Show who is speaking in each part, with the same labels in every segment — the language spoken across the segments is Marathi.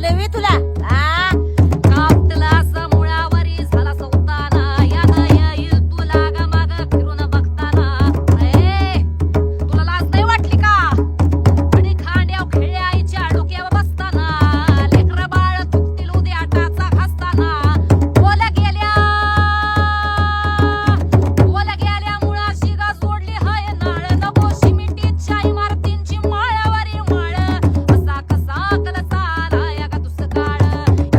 Speaker 1: झालं वे तुला हा?
Speaker 2: कापटला असं मुळावरी झाला सौताना याद येईल तुला ग माग फिरून बघताना तुला लाज नाही वाटली का आणि खांड्याव खेळ्या आईच्या डोक्यावर बसताना लेकर बाळ चुकतील उद्या टाचा घासताना ओल्या गेल्या मुळाशी गा जोडली हाय नाळ नको शिमिटीच्या इमारतींची माळावरी माळ असा कसा कलसाला या गा दुसकाळ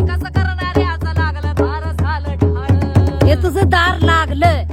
Speaker 2: कसं करणाऱ्याचं लागलं दार झालं ढाळ
Speaker 1: हे तुझं दार लागलं